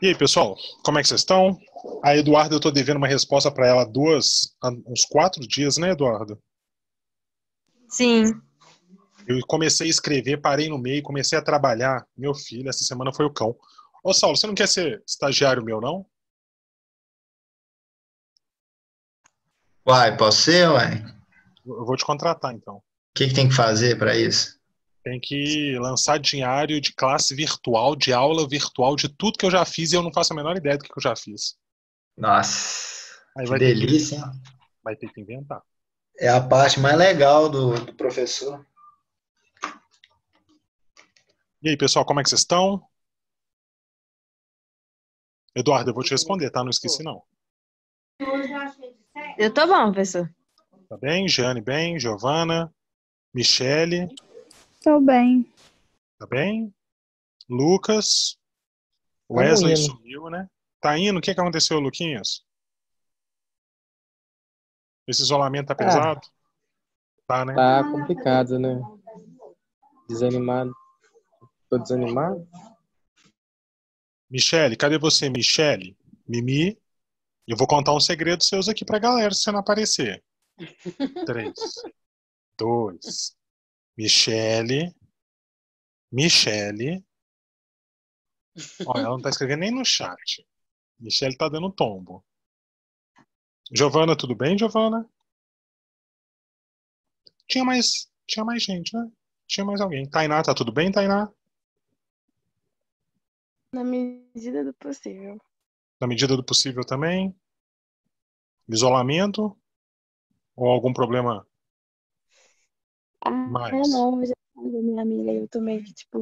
E aí, pessoal, como é que vocês estão? A Eduarda, eu tô devendo uma resposta para ela há uns 4 dias, né, Eduarda? Sim. Eu comecei a escrever, parei no meio, comecei a trabalhar. Meu filho, essa semana foi o cão. Ô, Saulo, você não quer ser estagiário meu, não? Uai, posso ser, uai? Eu vou te contratar, então. O que tem que fazer para isso? Tem que lançar diário de classe virtual, de aula virtual, de tudo que eu já fiz e eu não faço a menor ideia do que eu já fiz. Nossa, Aí que delícia, hein? vai ter que inventar. É a parte mais legal do professor. E aí, pessoal, como é que vocês estão? Eduardo, eu vou te responder, tá? Não esqueci, não. Eu tô bom, professor. Tá bem? Jeane, bem? Giovana? Michele? Tô bem. Tá bem? Lucas? Tamo Wesley indo. sumiu, né? Tá indo? O que que aconteceu, Luquinhas? Esse isolamento tá Ah, pesado? Tá, né? tá complicado, né? Desanimado. Tô desanimado? Michele, cadê você, Michele? Mimi? Eu vou contar um segredo seus aqui pra galera se você não aparecer. 3, 2, Michele. Michele. Ó, ela não tá escrevendo nem no chat. Michele tá dando tombo. Giovana, tudo bem, Giovana? Tinha mais gente, né? Tinha mais alguém. Tainá, tá tudo bem, Tainá? Na medida do possível. Na medida do possível também. Isolamento ou algum problema Ah, mais? não, já falei, minha amiga, eu tô meio que, tipo,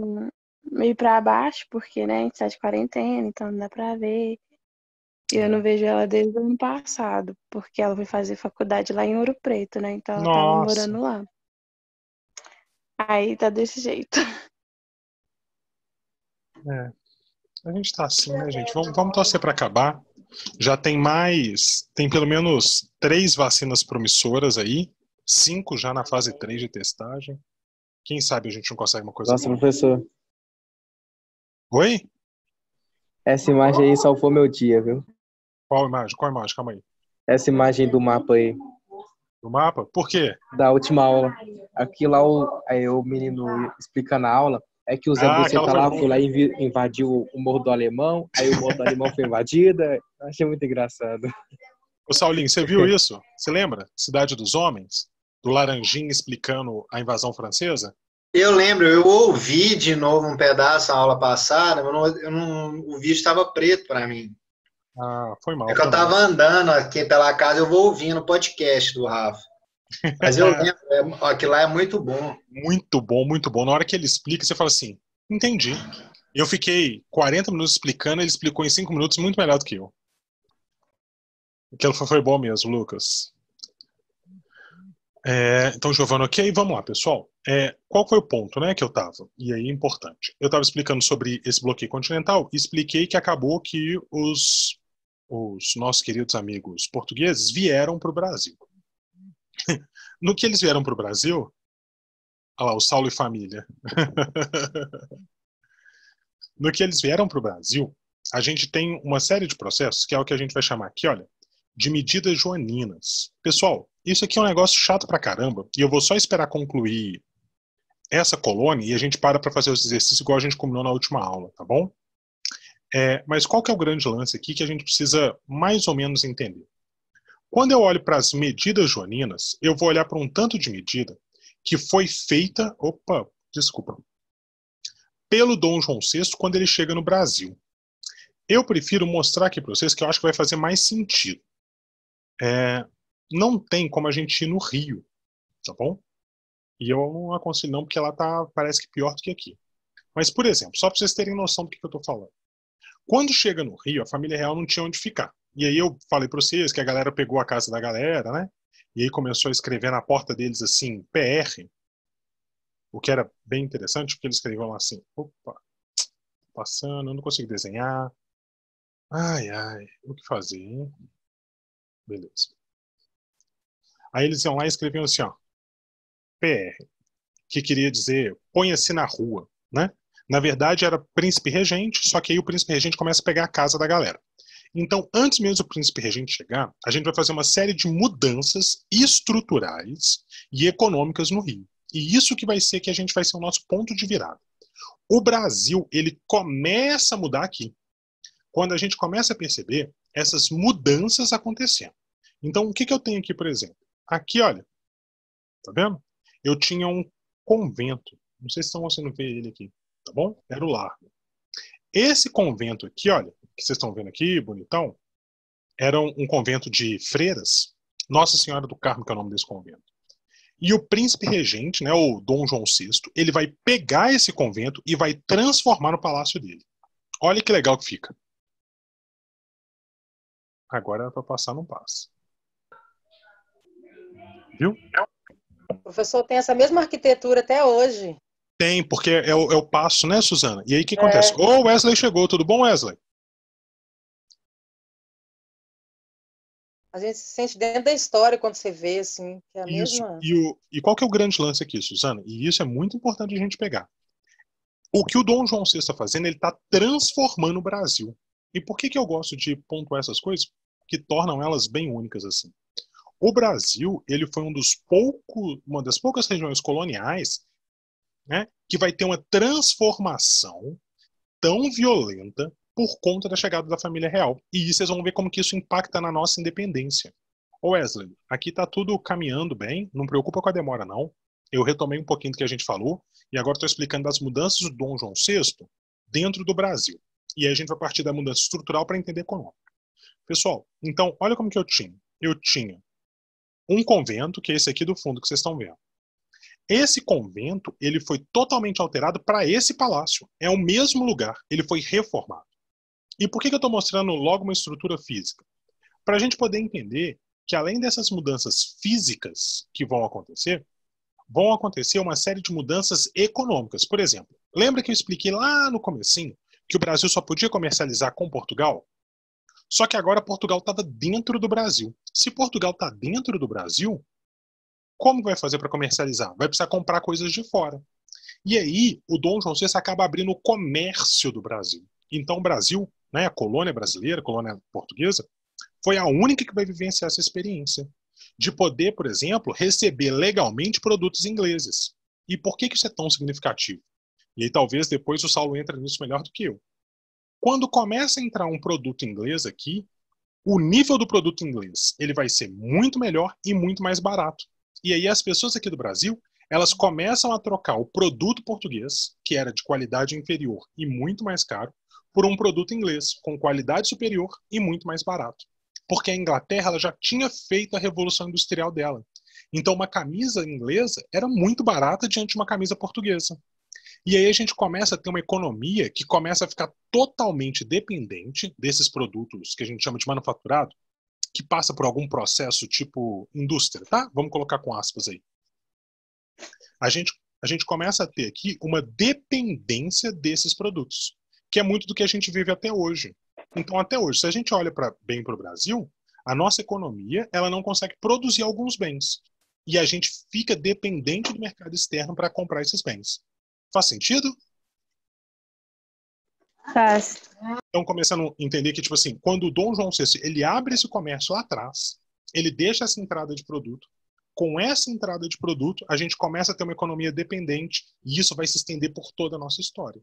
meio pra baixo, porque, né, a gente tá de quarentena, então não dá pra ver. E eu não vejo ela desde o ano passado, porque ela foi fazer faculdade lá em Ouro Preto, né, então ela tava Nossa, morando lá. Aí tá desse jeito. é. A gente tá assim, né, gente? Vamos torcer para acabar. Já tem pelo menos 3 vacinas promissoras aí, 5 já na fase 3 de testagem. Quem sabe a gente não consegue uma coisa Nossa, boa. professor, Oi? essa imagem aí salvou meu dia, viu? Qual imagem? Qual imagem? Calma aí. Essa imagem do mapa aí, Do mapa? Por quê? da última aula. Aqui lá aí o menino explicando a aula, é que o Zé Ah, aquela Buceta foi lá boa foi lá e mesmo. invadiu o Morro do Alemão, aí o Morro do Alemão foi invadido. Achei muito engraçado. Ô, Saulinho, você viu isso? Você lembra? Cidade dos Homens? Do Laranjinha explicando a invasão francesa? Eu lembro, eu ouvi de novo um pedaço da aula passada, mas o vídeo estava preto para mim. Ah, foi É mal, que eu foi estava mal. andando aqui pela casa, eu vou ouvindo o podcast do Rafa. Mas eu lembro, aquilo lá é muito bom. Muito bom, muito bom. Na hora que ele explica, você fala assim, entendi. Eu fiquei 40 minutos explicando, ele explicou em 5 minutos muito melhor do que eu. Aquilo foi bom mesmo, Lucas. Então, Giovana, ok, vamos lá, pessoal. Qual foi o ponto, né, que eu tava? E aí, importante. Eu tava explicando sobre esse bloqueio continental e expliquei que acabou que os nossos queridos amigos portugueses vieram para o Brasil. No que eles vieram para o Brasil, olha lá, o Saulo e família. No que eles vieram para o Brasil, a gente tem uma série de processos que é o que a gente vai chamar aqui, olha, de medidas joaninas. Pessoal, isso aqui é um negócio chato pra caramba e eu vou só esperar concluir essa colônia e a gente para fazer os exercícios igual a gente combinou na última aula, tá bom? Mas qual que é o grande lance aqui que a gente precisa mais ou menos entender? Quando eu olho para as medidas joaninas, eu vou olhar para um tanto de medida que foi feita, pelo Dom João VI quando ele chega no Brasil. Eu prefiro mostrar aqui para vocês que eu acho que vai fazer mais sentido. Não tem como a gente ir no Rio, tá bom? E eu não aconselho não, porque lá parece que pior do que aqui. Mas, por exemplo, só para vocês terem noção do que eu estou falando. Quando chega no Rio, a família real não tinha onde ficar. E aí eu falei para vocês que a galera pegou a casa da galera, né? E aí começou a escrever na porta deles assim, PR, o que era bem interessante, porque eles escreviam lá assim, opa, passando, eu não consigo desenhar. Ai, ai, o que fazer, hein? Beleza. Aí eles iam lá e escreviam assim, ó, PR, que queria dizer ponha-se na rua, né? Na verdade, era príncipe regente, só que aí o príncipe regente começa a pegar a casa da galera. Então, antes mesmo do príncipe regente chegar, a gente vai fazer uma série de mudanças estruturais e econômicas no Rio. E isso que vai ser que a gente vai ser o nosso ponto de virada. O Brasil, ele começa a mudar aqui. Quando a gente começa a perceber essas mudanças acontecendo. Então, o que eu tenho aqui, por exemplo? Aqui, olha. Tá vendo? Eu tinha um convento. Não sei se estão conseguindo ver ele aqui. Tá bom? Era o Largo. Esse convento aqui, olha, que vocês estão vendo aqui, bonitão, era um convento de freiras. Nossa Senhora do Carmo, que é o nome desse convento. E o príncipe regente, né, o Dom João VI, ele vai pegar esse convento e vai transformar no palácio dele. Olha que legal que fica. Agora era para passar, não passa. Viu? O professor tem essa mesma arquitetura até hoje. Tem, porque é o passo, né, Suzana? E aí o que acontece? Ô, Wesley chegou, tudo bom, Wesley? A gente se sente dentro da história quando você vê, assim, que é a Isso. mesma... E qual que é o grande lance aqui, Suzana? E isso é muito importante a gente pegar. O que o Dom João VI está fazendo, ele está transformando o Brasil. E por que eu gosto de pontuar essas coisas? Que tornam elas bem únicas assim. O Brasil, ele foi uma das poucas regiões coloniais, né, que vai ter uma transformação tão violenta por conta da chegada da família real. E vocês vão ver como que isso impacta na nossa independência. Ô Wesley, aqui tá tudo caminhando bem, não preocupa com a demora não. Eu retomei um pouquinho do que a gente falou e agora estou explicando das mudanças do Dom João VI dentro do Brasil. E aí a gente vai partir da mudança estrutural para entender econômica. Pessoal, então olha como que eu tinha. Eu tinha um convento, que é esse aqui do fundo que vocês estão vendo. Esse convento, ele foi totalmente alterado para esse palácio. É o mesmo lugar, ele foi reformado. E por que eu estou mostrando logo uma estrutura física? Para a gente poder entender que além dessas mudanças físicas que vão acontecer uma série de mudanças econômicas. Por exemplo, lembra que eu expliquei lá no comecinho que o Brasil só podia comercializar com Portugal? Só que agora Portugal estava dentro do Brasil. Se Portugal está dentro do Brasil, como vai fazer para comercializar? Vai precisar comprar coisas de fora. E aí, o Dom João VI acaba abrindo o comércio do Brasil. Então, o Brasil, né, a colônia brasileira, a colônia portuguesa, foi a única que vai vivenciar essa experiência. De poder, por exemplo, receber legalmente produtos ingleses. E por que isso é tão significativo? E aí, talvez depois o Saulo entre nisso melhor do que eu. Quando começa a entrar um produto inglês aqui, o nível do produto inglês ele vai ser muito melhor e muito mais barato. E aí as pessoas aqui do Brasil, elas começam a trocar o produto português, que era de qualidade inferior e muito mais caro, por um produto inglês, com qualidade superior e muito mais barato. Porque a Inglaterra ela já tinha feito a revolução industrial dela. Então uma camisa inglesa era muito barata diante de uma camisa portuguesa. E aí a gente começa a ter uma economia que começa a ficar totalmente dependente desses produtos que a gente chama de manufaturado, que passa por algum processo tipo indústria, tá? Vamos colocar com aspas aí. A gente começa a ter aqui uma dependência desses produtos, que é muito do que a gente vive até hoje. Então, até hoje, se a gente olha bem para o Brasil, a nossa economia ela não consegue produzir alguns bens. E a gente fica dependente do mercado externo para comprar esses bens. Faz sentido? Faz. Então, começando a entender que, tipo assim, quando o Dom João VI ele abre esse comércio lá atrás, ele deixa essa entrada de produto. Com essa entrada de produto, a gente começa a ter uma economia dependente e isso vai se estender por toda a nossa história.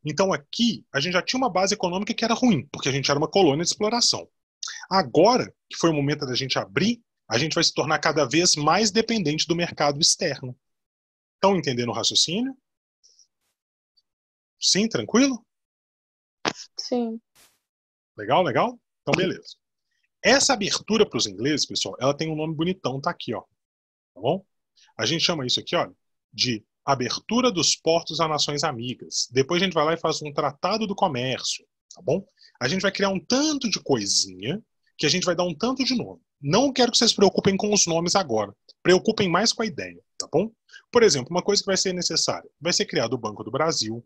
Então, aqui, a gente já tinha uma base econômica que era ruim, porque a gente era uma colônia de exploração. Agora, que foi o momento da gente abrir, a gente vai se tornar cada vez mais dependente do mercado externo. Estão entendendo o raciocínio? Sim, tranquilo? Sim. Legal, legal? Então, beleza. Essa abertura para os ingleses, pessoal, ela tem um nome bonitão, tá aqui, ó. Tá bom? A gente chama isso aqui, ó, de abertura dos portos a nações amigas. Depois a gente vai lá e faz um tratado do comércio, tá bom? A gente vai criar um tanto de coisinha que a gente vai dar um tanto de nome. Não quero que vocês se preocupem com os nomes agora. Preocupem mais com a ideia, tá bom? Por exemplo, uma coisa que vai ser necessária. Vai ser criado o Banco do Brasil,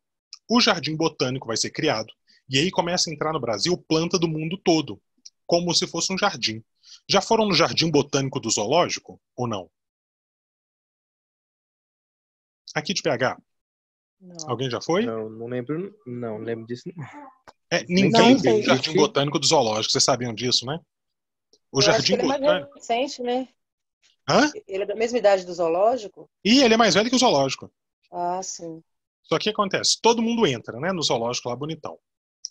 o Jardim Botânico vai ser criado, e aí começa a entrar no Brasil planta do mundo todo, como se fosse um jardim. Já foram no Jardim Botânico do Zoológico ou não? Aqui de BH. Não. Alguém já foi? Não lembro. Não lembro disso. Não. Ninguém Não foi no sei. Jardim Botânico do Zoológico, vocês sabiam disso, né? O Eu acho que Jardim ele é mais Botânico. recente, né? Hã? Ele é da mesma idade do zoológico? E ele é mais velho que o zoológico. Ah, sim. Só que o que acontece? Todo mundo entra, né? No zoológico lá bonitão.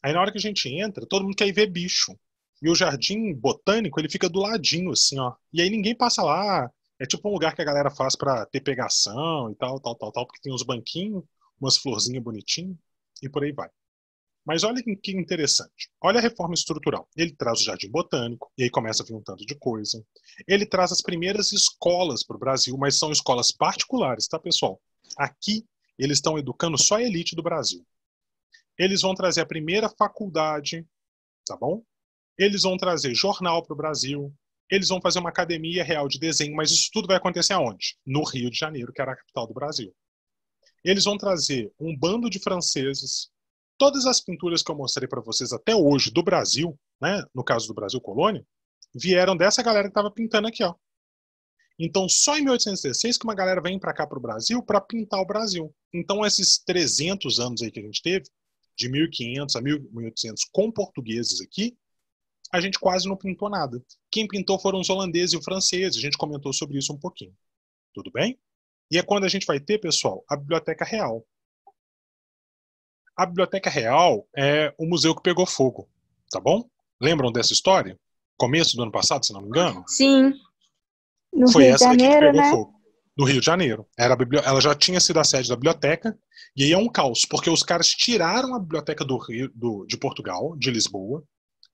Aí na hora que a gente entra, todo mundo quer ir ver bicho. E o Jardim Botânico, ele fica do ladinho, assim, ó. E aí ninguém passa lá. É tipo um lugar que a galera faz pra ter pegação e tal, porque tem uns banquinhos, umas florzinhas bonitinhas, e por aí vai. Mas olha que interessante. Olha a reforma estrutural. Ele traz o Jardim Botânico, e aí começa a vir um tanto de coisa. Ele traz as primeiras escolas para o Brasil, mas são escolas particulares, tá, pessoal? Aqui, eles estão educando só a elite do Brasil. Eles vão trazer a primeira faculdade, tá bom? Eles vão trazer jornal para o Brasil. Eles vão fazer uma academia real de desenho, mas isso tudo vai acontecer aonde? No Rio de Janeiro, que era a capital do Brasil. Eles vão trazer um bando de franceses. Todas as pinturas que eu mostrei para vocês até hoje do Brasil, né, no caso do Brasil Colônia, vieram dessa galera que estava pintando aqui, ó. Então, só em 1816 que uma galera vem para cá para o Brasil para pintar o Brasil. Então, esses 300 anos aí que a gente teve, de 1500 a 1800 com portugueses aqui, a gente quase não pintou nada. Quem pintou foram os holandeses e os franceses. A gente comentou sobre isso um pouquinho. Tudo bem? E é quando a gente vai ter, pessoal, a Biblioteca Real. A Biblioteca Real é o museu que pegou fogo, tá bom? Lembram dessa história? Começo do ano passado, se não me engano? Sim. No Foi Rio de essa daqui que Janeiro, pegou né? fogo. No Rio de Janeiro. Ela já tinha sido a sede da biblioteca, e aí é um caos, porque os caras tiraram a biblioteca de Portugal, de Lisboa,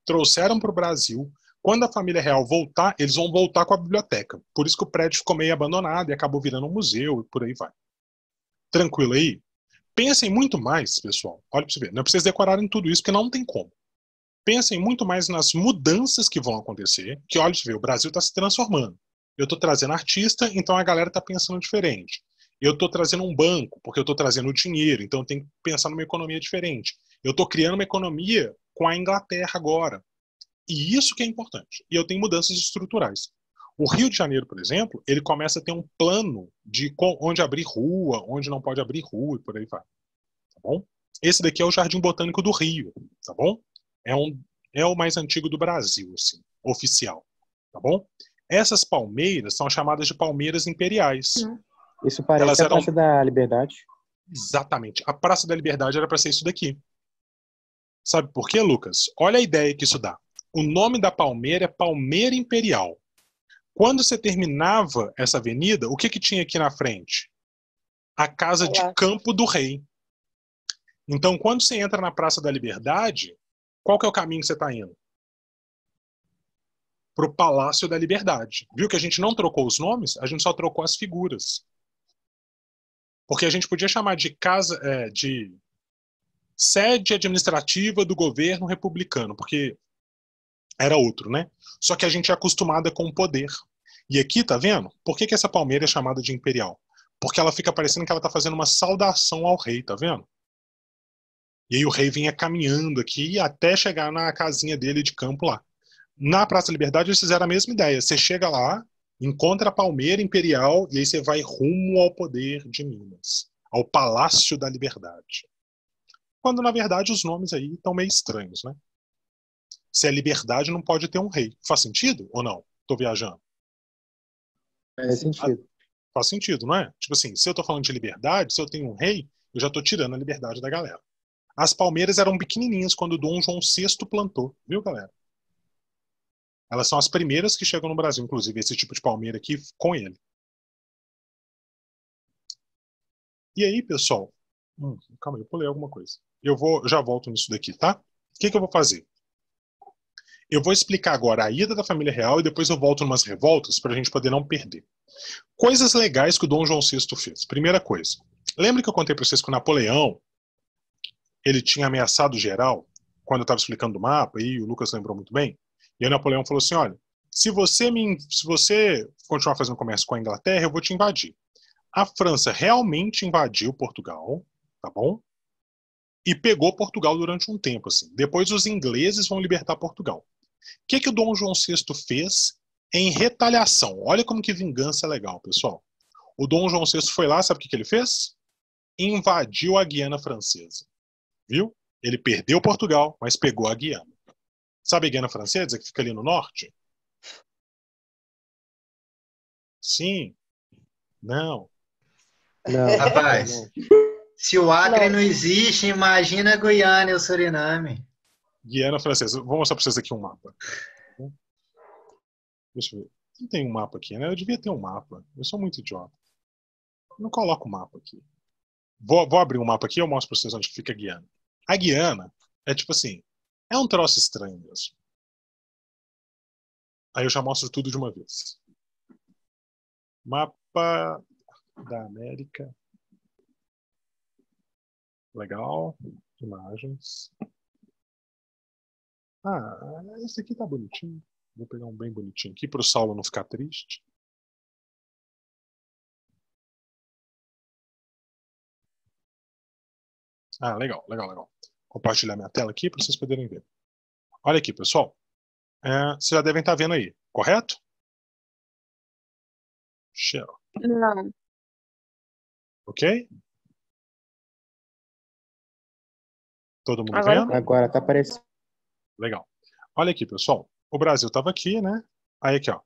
trouxeram para o Brasil. Quando a família real voltar, eles vão voltar com a biblioteca. Por isso que o prédio ficou meio abandonado e acabou virando um museu e por aí vai. Tranquilo aí? Pensem muito mais, pessoal. Olha para você ver. Não é para vocês decorarem tudo isso, porque não tem como. Pensem muito mais nas mudanças que vão acontecer, que olha, o Brasil está se transformando. Eu estou trazendo artista, então a galera está pensando diferente. Eu estou trazendo um banco, porque eu estou trazendo dinheiro, então eu tenho que pensar numa economia diferente. Eu estou criando uma economia com a Inglaterra agora. E isso que é importante. E eu tenho mudanças estruturais. O Rio de Janeiro, por exemplo, ele começa a ter um plano de onde abrir rua, onde não pode abrir rua e por aí vai. Tá bom? Esse daqui é o Jardim Botânico do Rio, tá bom? É o mais antigo do Brasil, assim, oficial, tá bom? Essas palmeiras são chamadas de palmeiras imperiais. Isso parece Elas a eram... Praça da Liberdade. Exatamente. A Praça da Liberdade era para ser isso daqui. Sabe por quê, Lucas? Olha a ideia que isso dá. O nome da palmeira é Palmeira Imperial. Quando você terminava essa avenida, o que tinha aqui na frente? A casa de campo do rei. Então, quando você entra na Praça da Liberdade, qual que é o caminho que você está indo? Para o Palácio da Liberdade. Viu que a gente não trocou os nomes? A gente só trocou as figuras. Porque a gente podia chamar de casa, de sede administrativa do governo republicano, porque era outro, né? Só que a gente é acostumada com o poder. E aqui, tá vendo? Por que essa palmeira é chamada de imperial? Porque ela fica parecendo que ela tá fazendo uma saudação ao rei, tá vendo? E aí o rei vinha caminhando aqui até chegar na casinha dele de campo lá. Na Praça da Liberdade eles fizeram a mesma ideia. Você chega lá, encontra a palmeira imperial e aí você vai rumo ao poder de Minas, ao Palácio da Liberdade. Quando na verdade os nomes aí estão meio estranhos, né? Se é liberdade não pode ter um rei. Faz sentido ou não? Tô viajando. Faz sentido. Faz sentido, não é? Tipo assim, se eu tô falando de liberdade, se eu tenho um rei, eu já tô tirando a liberdade da galera. As palmeiras eram pequenininhas quando o Dom João VI plantou, viu, galera? Elas são as primeiras que chegam no Brasil, inclusive, esse tipo de palmeira aqui com ele. E aí, pessoal? Calma aí, eu pulei alguma coisa. Eu já volto nisso daqui, tá? O que eu vou fazer? Eu vou explicar agora a ida da família real e depois eu volto umas revoltas para a gente poder não perder. Coisas legais que o Dom João VI fez. Primeira coisa. Lembra que eu contei para vocês que o Napoleão ele tinha ameaçado geral quando eu estava explicando do mapa, e o Lucas lembrou muito bem? E aí o Napoleão falou assim, olha, se você continuar fazendo comércio com a Inglaterra, eu vou te invadir. A França realmente invadiu Portugal, tá bom? E pegou Portugal durante um tempo, assim. Depois os ingleses vão libertar Portugal. O que o Dom João VI fez em retaliação? Olha como que vingança é legal, pessoal. O Dom João VI foi lá, sabe o que ele fez? invadiu a Guiana Francesa. Viu? Ele perdeu Portugal, mas pegou a Guiana. Sabe a Guiana Francesa, que fica ali no norte? Sim. Não. Não. Rapaz, Não. se o Acre Não. não existe, imagina a Guiana e o Suriname. Guiana Francesa. Vou mostrar para vocês aqui um mapa. Deixa eu ver. Não tem um mapa aqui, né? Eu devia ter um mapa. Eu sou muito idiota. Não coloco o mapa aqui. Vou abrir um mapa aqui e eu mostro para vocês onde fica a Guiana. A Guiana é tipo assim, é um troço estranho mesmo. Aí eu já mostro tudo de uma vez. Mapa da América. Legal. Imagens. Ah, esse aqui tá bonitinho. Vou pegar um bem bonitinho aqui para o Saulo não ficar triste. Ah, legal, legal, legal. Compartilhar minha tela aqui para vocês poderem ver. Olha aqui, pessoal. Vocês já devem estar vendo aí, correto? Share. Não. Ok? Todo mundo Agora vendo? Agora tá aparecendo. Legal. Olha aqui, pessoal. O Brasil estava aqui, né? Aí aqui, ó.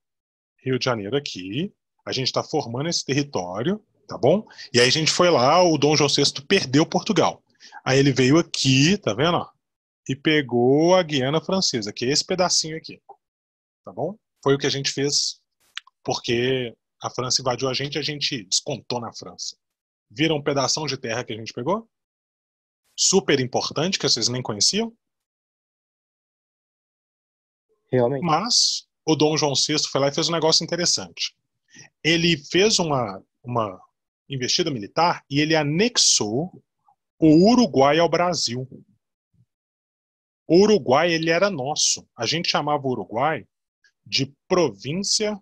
Rio de Janeiro aqui. A gente está formando esse território, tá bom? E aí a gente foi lá, o Dom João VI perdeu Portugal. Aí ele veio aqui, tá vendo? Ó, e pegou a Guiana Francesa, que é esse pedacinho aqui. Tá bom? Foi o que a gente fez porque a França invadiu a gente descontou na França. Viram um pedação de terra que a gente pegou? Super importante, que vocês nem conheciam. Realmente. Mas o Dom João VI foi lá e fez um negócio interessante. Ele fez uma investida militar e ele anexou o Uruguai ao Brasil. O Uruguai, ele era nosso. A gente chamava o Uruguai de província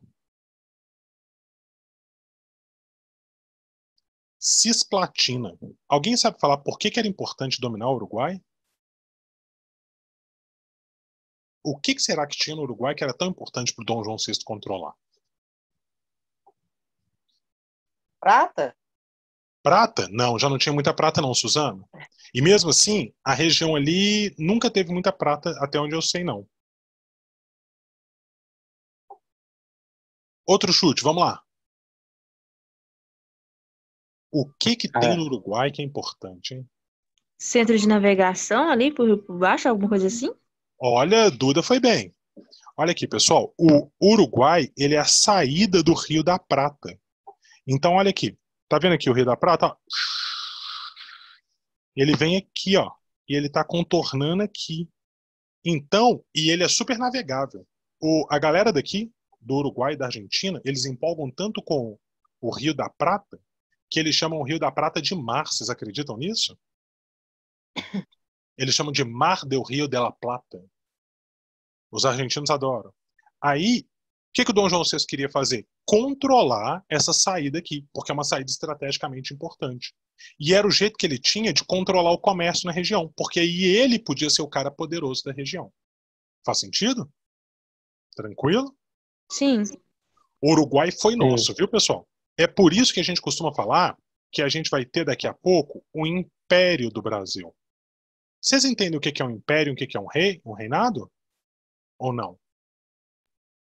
Cisplatina. Alguém sabe falar por que era importante dominar o Uruguai? O que será que tinha no Uruguai que era tão importante para o Dom João VI controlar? Prata? Prata? Não, já não tinha muita prata não, Suzano. E mesmo assim, a região ali nunca teve muita prata, até onde eu sei, não. Outro chute, vamos lá. O que tem no Uruguai que é importante, hein? Centro de navegação ali por baixo, alguma coisa assim? Olha, Duda foi bem. Olha aqui, pessoal. O Uruguai, ele é a saída do Rio da Prata. Então, olha aqui. Tá vendo aqui o Rio da Prata? Ó. Ele vem aqui, ó. E ele tá contornando aqui. Então, e ele é super navegável. A galera daqui, do Uruguai e da Argentina, eles empolgam tanto com o Rio da Prata, que eles chamam o Rio da Prata de mar. Vocês acreditam nisso? Eles chamam de Mar del Rio de la Plata. Os argentinos adoram. Aí, o que o Dom João VI queria fazer? Controlar essa saída aqui, porque é uma saída estrategicamente importante. E era o jeito que ele tinha de controlar o comércio na região, porque aí ele podia ser o cara poderoso da região. Faz sentido? Tranquilo? Sim. O Uruguai foi nosso, viu, pessoal? É por isso que a gente costuma falar que a gente vai ter daqui a pouco o Império do Brasil. Vocês entendem o que é um império e o que é um rei, um reinado? Ou não?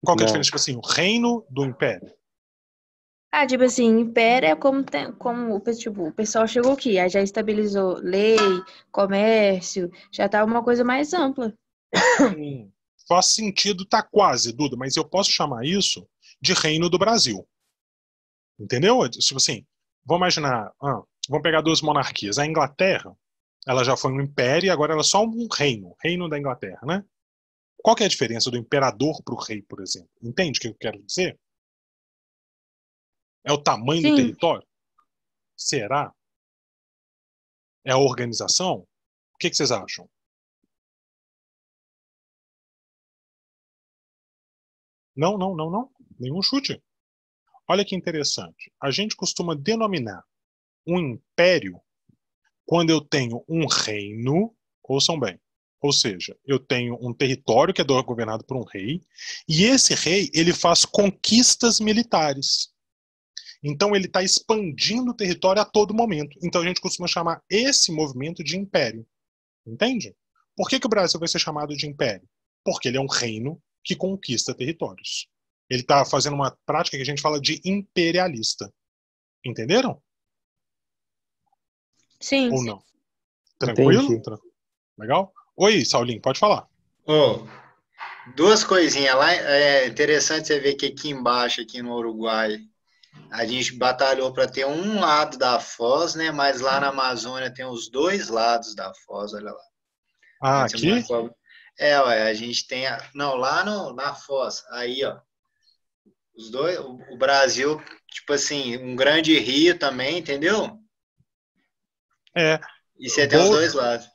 Qual que é a diferença? Tipo assim, o reino do império. Ah, tipo assim, império é como tipo, o pessoal chegou aqui, aí já estabilizou lei, comércio, já tá uma coisa mais ampla. Faz sentido, tá quase, Duda, mas eu posso chamar isso de reino do Brasil. Entendeu? Tipo assim, vamos imaginar, vamos pegar duas monarquias. A Inglaterra, ela já foi um império e agora ela é só um reino da Inglaterra, né? Qual que é a diferença do imperador para o rei, por exemplo? Entende o que eu quero dizer? É o tamanho do território? Será? É a organização? O que vocês acham? Não. Nenhum chute. Olha que interessante. A gente costuma denominar um império quando eu tenho um reino, ouçam bem, ou seja, eu tenho um território que é governado por um rei, e esse rei, ele faz conquistas militares. Então ele está expandindo o território a todo momento. Então a gente costuma chamar esse movimento de império. Entende? Por que o Brasil vai ser chamado de império? Porque ele é um reino que conquista territórios. Ele está fazendo uma prática que a gente fala de imperialista. Entenderam? Sim. Ou não? Tranquilo? Entendi. Legal? Oi, Saulinho, pode falar. Ô, duas coisinhas lá. É interessante você ver que aqui embaixo, aqui no Uruguai, a gente batalhou para ter um lado da foz, né? Mas lá na Amazônia tem os dois lados da foz, olha lá. Ah, aqui? Ué, a gente tem... Não, lá na foz. Aí, ó. Os dois... O Brasil, tipo assim, um grande rio também, entendeu? É. E você tem os dois lados.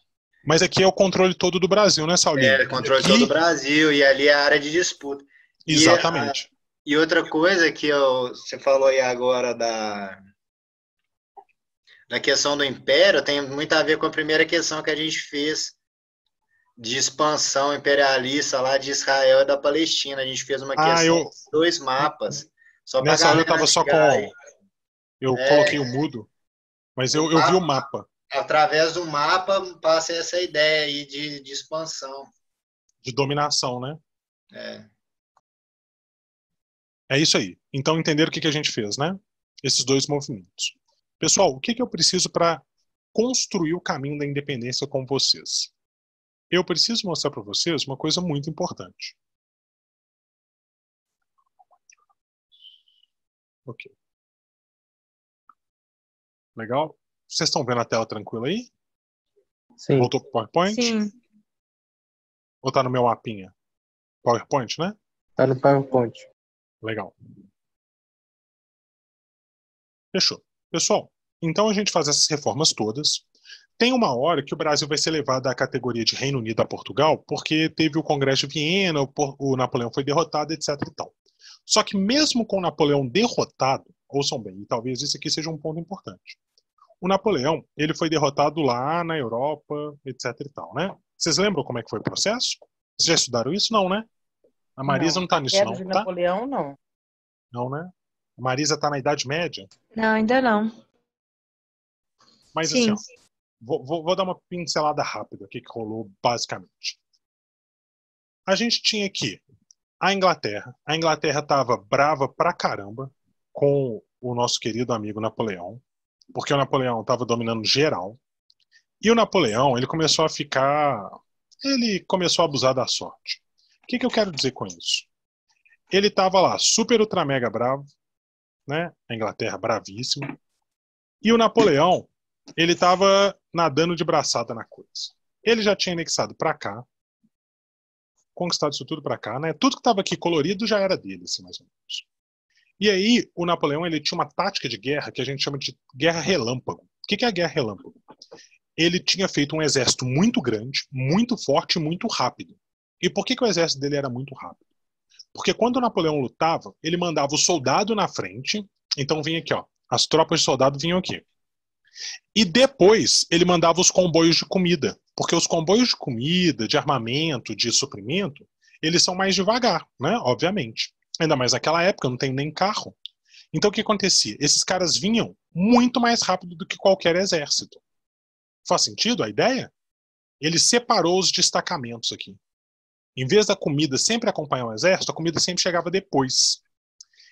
Mas aqui é o controle todo do Brasil, né, Saulinho? É, controle todo do Brasil, e ali é a área de disputa. Exatamente. E outra coisa que você falou aí agora da questão do império, tem muito a ver com a primeira questão que a gente fez de expansão imperialista lá de Israel e da Palestina. A gente fez uma questão de 2 mapas. Só nessa hora eu tava só com... Eu coloquei o mudo, mas eu vi o mapa. Através do mapa passa essa ideia aí de expansão. De dominação, né? É. É isso aí. Então entenderam o que a gente fez, né? Esses dois movimentos. Pessoal, o que eu preciso para construir o caminho da independência com vocês? Eu preciso mostrar para vocês uma coisa muito importante. Ok. Legal? Vocês estão vendo a tela tranquila aí? Sim. Voltou pro PowerPoint? Sim. Ou tá no meu mapinha? PowerPoint, né? Tá no PowerPoint. Legal. Fechou. Pessoal, então a gente faz essas reformas todas. Tem uma hora que o Brasil vai ser levado à categoria de Reino Unido a Portugal, porque teve o Congresso de Viena, o Napoleão foi derrotado, etc. e tal. Só que mesmo com o Napoleão derrotado, ouçam bem, e talvez isso aqui seja um ponto importante. O Napoleão, ele foi derrotado lá na Europa, etc. e tal, né? Vocês lembram como é que foi o processo? Vocês já estudaram isso? Não, né? A Marisa não tá nisso, não, de tá? Napoleão, não. Não, né? A Marisa tá na Idade Média. Não, ainda não. Mas Sim. assim, ó, vou dar uma pincelada rápida aqui que rolou basicamente. A gente tinha aqui a Inglaterra. A Inglaterra tava brava pra caramba com o nosso querido amigo Napoleão, porque o Napoleão tava dominando geral. E o Napoleão, ele começou a abusar da sorte. O que eu quero dizer com isso? Ele tava lá, super ultra mega bravo, né? A Inglaterra bravíssima. E o Napoleão, ele tava nadando de braçada na coisa. Ele já tinha anexado pra cá, conquistado isso tudo pra cá, né? Tudo que tava aqui colorido já era dele, assim, mais ou menos. E aí, o Napoleão, ele tinha uma tática de guerra que a gente chama de guerra relâmpago. O que é a guerra relâmpago? Ele tinha feito um exército muito grande, muito forte e muito rápido. E por que o exército dele era muito rápido? Porque quando o Napoleão lutava, ele mandava o soldado na frente, então vinha aqui, ó, as tropas de soldado vinham aqui. E depois ele mandava os comboios de comida, porque os comboios de comida, de armamento, de suprimento, eles são mais devagar, né? Obviamente. Ainda mais naquela época, não tem nem carro. Então o que acontecia? Esses caras vinham muito mais rápido do que qualquer exército. Faz sentido a ideia? Ele separou os destacamentos aqui. Em vez da comida sempre acompanhar o exército, a comida sempre chegava depois.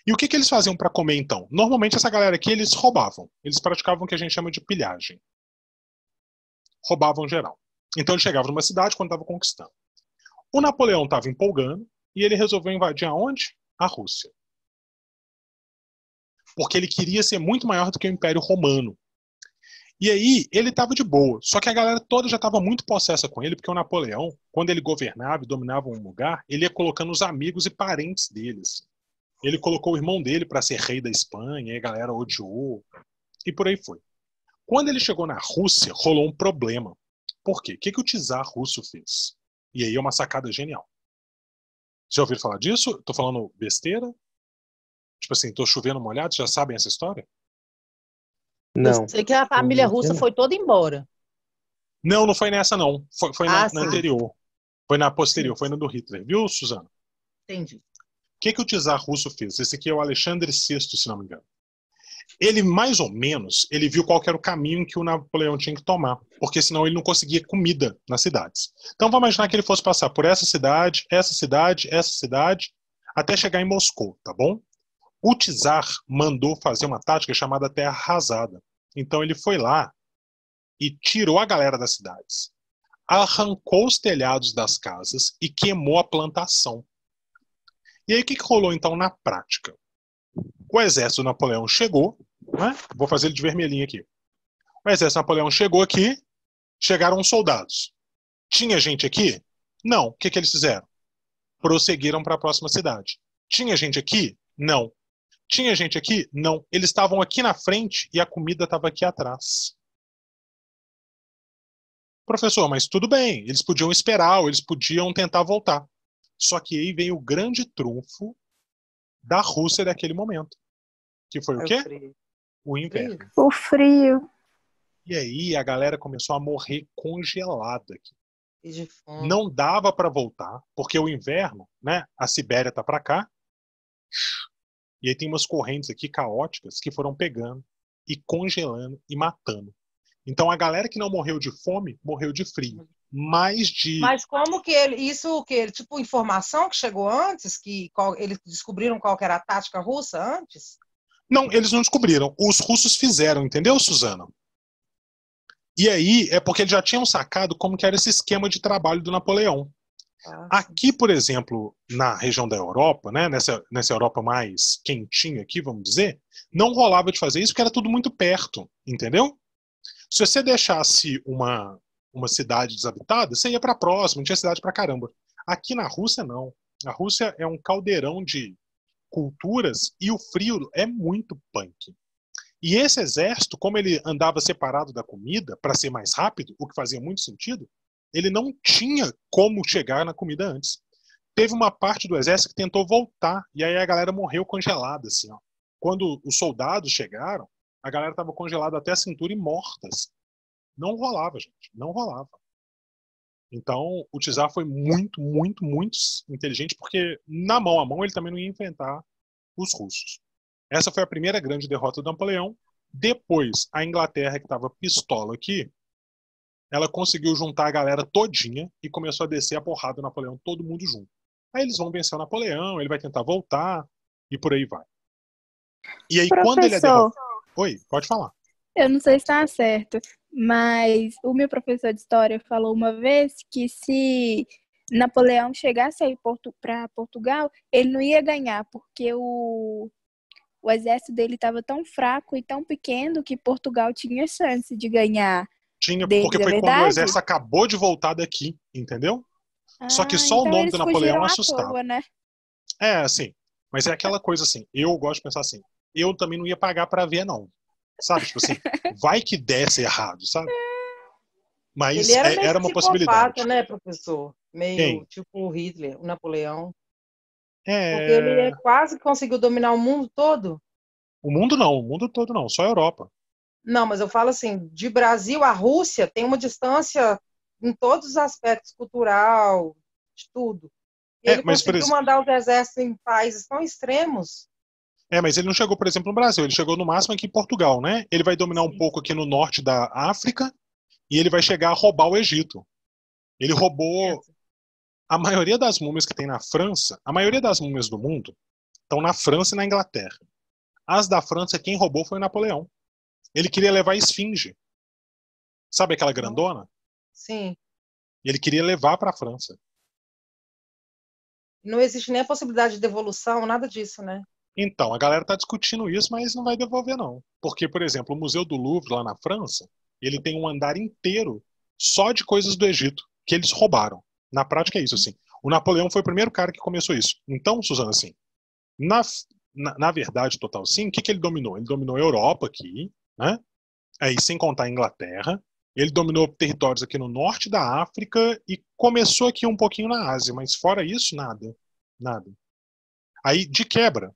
E o que eles faziam para comer, então? Normalmente essa galera aqui, eles roubavam. Eles praticavam o que a gente chama de pilhagem. Roubavam geral. Então ele chegava numa cidade quando estava conquistando. O Napoleão estava empolgando e ele resolveu invadir aonde? A Rússia. Porque ele queria ser muito maior do que o Império Romano. E aí, ele estava de boa. Só que a galera toda já estava muito possessa com ele, porque o Napoleão, quando ele governava e dominava um lugar, ele ia colocando os amigos e parentes deles. Ele colocou o irmão dele para ser rei da Espanha, e a galera odiou, e por aí foi. Quando ele chegou na Rússia, rolou um problema. Por quê? O que o czar russo fez? E aí é uma sacada genial. Já ouviram falar disso? Tô falando besteira? Tipo assim, tô chovendo molhado, já sabem essa história? Não. Eu sei que a família russa foi toda embora. Não foi nessa não. Foi na sim. anterior. Foi na posterior, foi na do Hitler. Viu, Suzana? Entendi. O que o czar russo fez? Esse aqui é o Alexandre VI, se não me engano. Ele, mais ou menos, ele viu qual que era o caminho que o Napoleão tinha que tomar, porque senão ele não conseguia comida nas cidades. Então vamos imaginar que ele fosse passar por essa cidade, essa cidade, essa cidade, até chegar em Moscou, tá bom? O czar mandou fazer uma tática chamada terra arrasada. Então ele foi lá e tirou a galera das cidades, arrancou os telhados das casas e queimou a plantação. E aí o que rolou então na prática? O exército do Napoleão chegou, né? Vou fazer ele de vermelhinho aqui. O exército do Napoleão chegou aqui, chegaram os soldados. Tinha gente aqui? Não. O que eles fizeram? Prosseguiram para a próxima cidade. Tinha gente aqui? Não. Tinha gente aqui? Não. Eles estavam aqui na frente e a comida estava aqui atrás. Professor, mas tudo bem. Eles podiam esperar, ou eles podiam tentar voltar. Só que aí vem o grande trunfo da Rússia daquele momento. Que foi o quê? O inverno. O frio. E aí a galera começou a morrer congelada aqui. E de fome. Não dava para voltar, porque o inverno, né? A Sibéria tá para cá. E aí tem umas correntes aqui caóticas que foram pegando e congelando e matando. Então a galera que não morreu de fome, morreu de frio. Mas como que tipo informação que chegou antes, eles descobriram qual que era a tática russa antes? Não, eles não descobriram. Os russos fizeram, entendeu, Suzana? E aí é porque eles já tinham sacado como que era esse esquema de trabalho do Napoleão. Aqui, por exemplo, na região da Europa, né, nessa Europa mais quentinha aqui, vamos dizer, não rolava de fazer isso porque era tudo muito perto, entendeu? Se você deixasse uma cidade desabitada, você ia para a próxima, não tinha cidade pra caramba. Aqui na Rússia, não. A Rússia é um caldeirão de culturas e o frio é muito punk. E esse exército, como ele andava separado da comida para ser mais rápido, o que fazia muito sentido, ele não tinha como chegar na comida antes. Teve uma parte do exército que tentou voltar, e aí a galera morreu congelada, assim, ó. Quando os soldados chegaram, a galera estava congelada até a cintura e mortas. Não rolava, gente. Não rolava. Então, o czar foi muito, muito, muito inteligente, porque na mão a mão ele também não ia enfrentar os russos. Essa foi a primeira grande derrota do Napoleão. Depois, a Inglaterra, que estava pistola aqui, ela conseguiu juntar a galera todinha e começou a descer a porrada do Napoleão, todo mundo junto. Aí eles vão vencer o Napoleão, ele vai tentar voltar, e por aí vai. E aí, quando ele é derrotado... Oi, pode falar. Eu não sei se está certo, mas o meu professor de história falou uma vez que se Napoleão chegasse aí para Portugal, ele não ia ganhar, porque o exército dele estava tão fraco e tão pequeno que Portugal tinha chance de ganhar. Tinha, porque foi quando o exército acabou de voltar daqui, entendeu? Só que só então o nome do Napoleão assustava. Toa, né? É, assim, mas é aquela coisa assim, eu gosto de pensar assim, eu também não ia pagar pra ver, não. Sabe, tipo assim, vai que desse errado, sabe? Mas ele era uma possibilidade. Né, professor? Meio tipo o Hitler, o Napoleão. É... Porque ele quase conseguiu dominar o mundo todo. O mundo não, o mundo todo não, só a Europa. Não, mas eu falo assim, de Brasil à Rússia tem uma distância em todos os aspectos, cultural, de tudo. E ele mas, conseguiu mandar os exércitos em países tão extremos. Mas ele não chegou, por exemplo, no Brasil, ele chegou no máximo aqui em Portugal, né? Ele vai dominar um pouco aqui no norte da África e ele vai chegar a roubar o Egito. Ele roubou a maioria das múmias que tem na França, a maioria das múmias do mundo estão na França e na Inglaterra. As da França, quem roubou foi o Napoleão. Ele queria levar a esfinge. Sabe aquela grandona? Sim. Ele queria levar para a França. Não existe nem a possibilidade de devolução, nada disso, né? Então, a galera está discutindo isso, mas não vai devolver, não. Porque, por exemplo, o Museu do Louvre, lá na França, ele tem um andar inteiro só de coisas do Egito, que eles roubaram. Na prática é isso, assim. O Napoleão foi o primeiro cara que começou isso. Então, Suzana, assim, na verdade total, sim, o que ele dominou? Ele dominou a Europa aqui, né? Aí, sem contar a Inglaterra. Ele dominou territórios aqui no norte da África e começou aqui um pouquinho na Ásia, mas fora isso, nada. Nada. Aí, de quebra,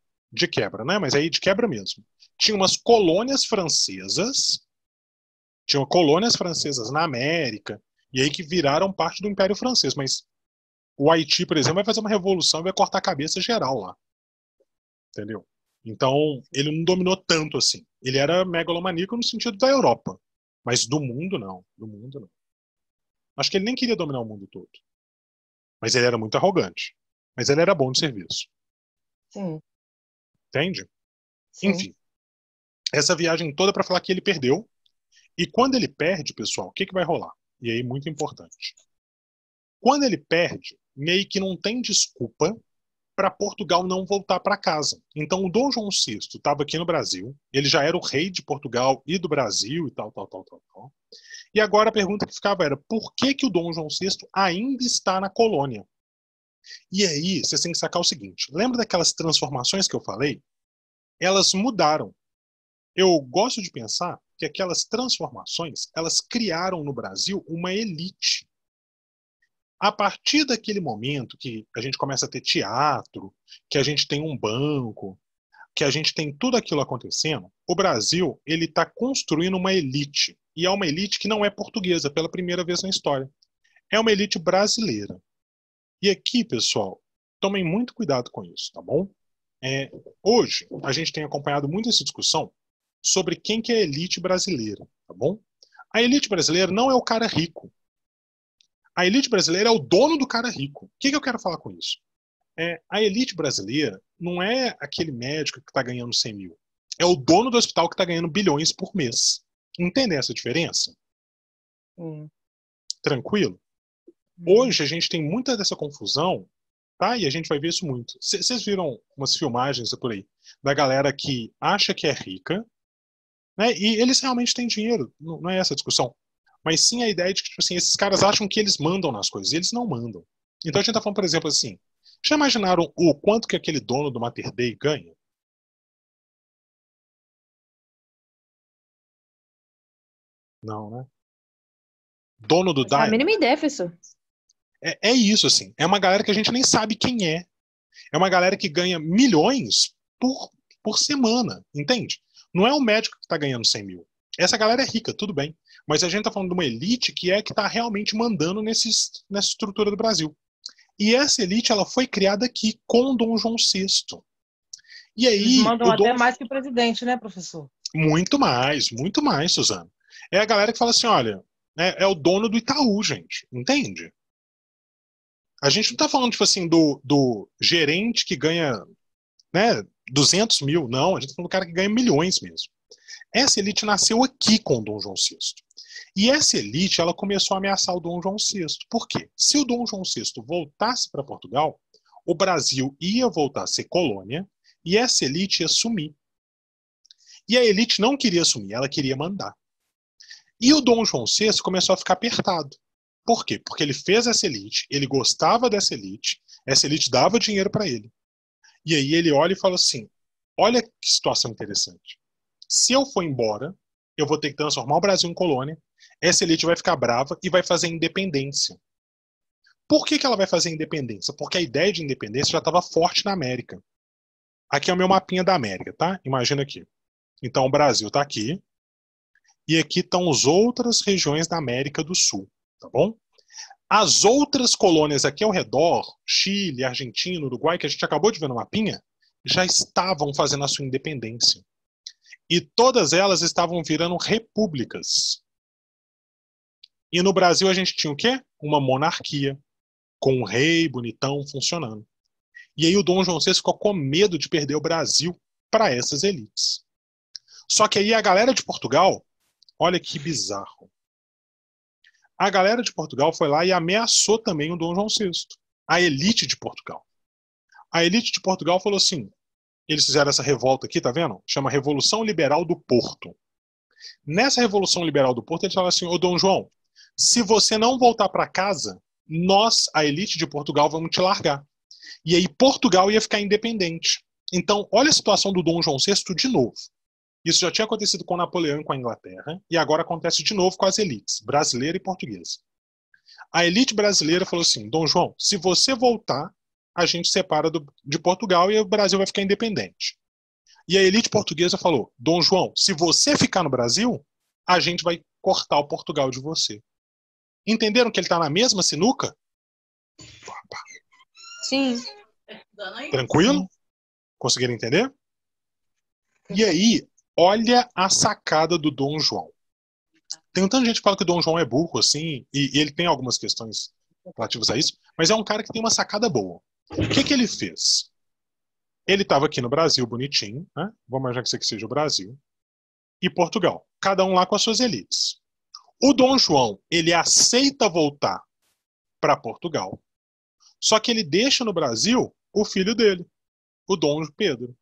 né? Mas aí de quebra mesmo. Tinha umas colônias francesas, na América, e aí que viraram parte do Império Francês, mas o Haiti, por exemplo, vai fazer uma revolução e vai cortar a cabeça geral lá. Entendeu? Então, ele não dominou tanto assim. Ele era megalomaníaco no sentido da Europa. Mas do mundo, não. Do mundo, não. Acho que ele nem queria dominar o mundo todo. Mas ele era muito arrogante. Mas ele era bom de serviço. Sim. Entende? Sim. Enfim. Essa viagem toda para falar que ele perdeu. E quando ele perde, pessoal, o que vai rolar? E aí, muito importante. Quando ele perde, meio que não tem desculpa para Portugal não voltar para casa. Então, o Dom João VI estava aqui no Brasil, ele já era o rei de Portugal e do Brasil e tal. E agora a pergunta que ficava era, por que o Dom João VI ainda está na colônia? E aí, você tem que sacar o seguinte, lembra daquelas transformações que eu falei? Elas mudaram. Eu gosto de pensar que aquelas transformações, elas criaram no Brasil uma elite. A partir daquele momento que a gente começa a ter teatro, que a gente tem um banco, que a gente tem tudo aquilo acontecendo, o Brasil ele está construindo uma elite. E é uma elite que não é portuguesa, pela primeira vez na história. É uma elite brasileira. E aqui, pessoal, tomem muito cuidado com isso, tá bom? Hoje, a gente tem acompanhado muito essa discussão sobre quem que é a elite brasileira, tá bom? A elite brasileira não é o cara rico. A elite brasileira é o dono do cara rico. O que eu quero falar com isso? A elite brasileira não é aquele médico que está ganhando 100 mil. É o dono do hospital que está ganhando bilhões por mês. Entendem essa diferença? Tranquilo? Hoje a gente tem muita dessa confusão, tá? E a gente vai ver isso muito. Vocês viram umas filmagens por aí da galera que acha que é rica, né? E eles realmente têm dinheiro. Não é essa a discussão. Mas sim a ideia de que, tipo assim, esses caras acham que eles mandam nas coisas, e eles não mandam. Então a gente tá falando, por exemplo, assim, já imaginaram o quanto que aquele dono do Mater Dei ganha? Não, né? Dono do A Daimler. mínima ideia, professor. É isso, assim. É uma galera que a gente nem sabe quem é. É uma galera que ganha milhões por semana, entende? Não é um médico que tá ganhando 100 mil. Essa galera é rica, tudo bem. Mas a gente tá falando de uma elite que tá realmente mandando nessa estrutura do Brasil. E essa elite, ela foi criada aqui com Dom João VI. E aí, eles mandam até mais que o presidente, né, professor? Muito mais, Suzana. É a galera que fala assim, olha, é o dono do Itaú, gente. Entende? A gente não tá falando, tipo assim, do gerente que ganha, né, 200 mil. Não, a gente tá falando do cara que ganha milhões mesmo. Essa elite nasceu aqui com o Dom João VI. E essa elite, ela começou a ameaçar o Dom João VI. Por quê? Se o Dom João VI voltasse para Portugal, o Brasil ia voltar a ser colônia e essa elite ia sumir. E a elite não queria sumir, ela queria mandar. E o Dom João VI começou a ficar apertado. Por quê? Porque ele fez essa elite, ele gostava dessa elite, essa elite dava dinheiro para ele. E aí ele olha e fala assim, olha que situação interessante. Se eu for embora, eu vou ter que transformar o Brasil em colônia, essa elite vai ficar brava e vai fazer independência. Por que ela vai fazer independência? Porque a ideia de independência já estava forte na América. Aqui é o meu mapinha da América, tá? Imagina aqui. Então o Brasil está aqui, e aqui estão as outras regiões da América do Sul, tá bom? As outras colônias aqui ao redor, Chile, Argentina, Uruguai, que a gente acabou de ver no mapinha, já estavam fazendo a sua independência. E todas elas estavam virando repúblicas. E no Brasil a gente tinha o quê? Uma monarquia, com um rei bonitão funcionando. E aí o Dom João VI ficou com medo de perder o Brasil para essas elites. Só que aí a galera de Portugal, olha que bizarro. A galera de Portugal foi lá e ameaçou também o Dom João VI, a elite de Portugal. A elite de Portugal falou assim, eles fizeram essa revolta aqui, tá vendo? Chama Revolução Liberal do Porto. Nessa Revolução Liberal do Porto, eles falaram assim, ô Dom João, se você não voltar para casa, nós, a elite de Portugal, vamos te largar. E aí Portugal ia ficar independente. Então, olha a situação do Dom João VI de novo. Isso já tinha acontecido com Napoleão e com a Inglaterra, e agora acontece de novo com as elites, brasileira e portuguesa. A elite brasileira falou assim, Dom João, se você voltar, a gente separa de Portugal e o Brasil vai ficar independente. E a elite portuguesa falou, Dom João, se você ficar no Brasil, a gente vai cortar o Portugal de você. Entenderam que ele está na mesma sinuca? Sim. Tranquilo? Conseguiram entender? E aí, olha a sacada do Dom João. Tem um tanto de gente que fala que o Dom João é burro, assim, e ele tem algumas questões relativas a isso, mas é um cara que tem uma sacada boa. O que ele fez? Ele estava aqui no Brasil, bonitinho, né? Vamos imaginar que isso aqui seja o Brasil, e Portugal. Cada um lá com as suas elites. O Dom João, ele aceita voltar para Portugal, só que ele deixa no Brasil o filho dele, o Dom Pedro.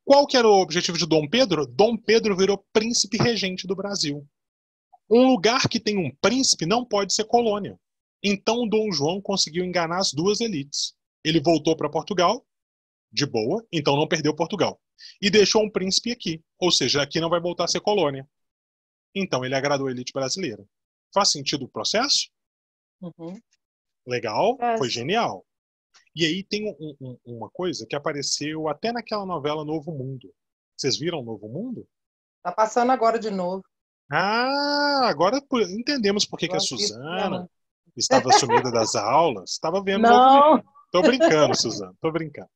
Qual que era o objetivo de Dom Pedro? Dom Pedro virou príncipe regente do Brasil. Um lugar que tem um príncipe não pode ser colônia. Então o Dom João conseguiu enganar as duas elites. Ele voltou para Portugal, de boa, então não perdeu Portugal. E deixou um príncipe aqui, ou seja, aqui não vai voltar a ser colônia. Então ele agradou a elite brasileira. Faz sentido o processo? Uhum. Legal, Faz. foi genial. E aí tem uma coisa que apareceu até naquela novela Novo Mundo. Vocês viram Novo Mundo? Tá passando agora de novo. Ah, agora entendemos por que a Eu assisto, Suzana estava sumida das aulas. Estava vendo Novo Não, Mundo. Tô brincando, Suzana, tô brincando.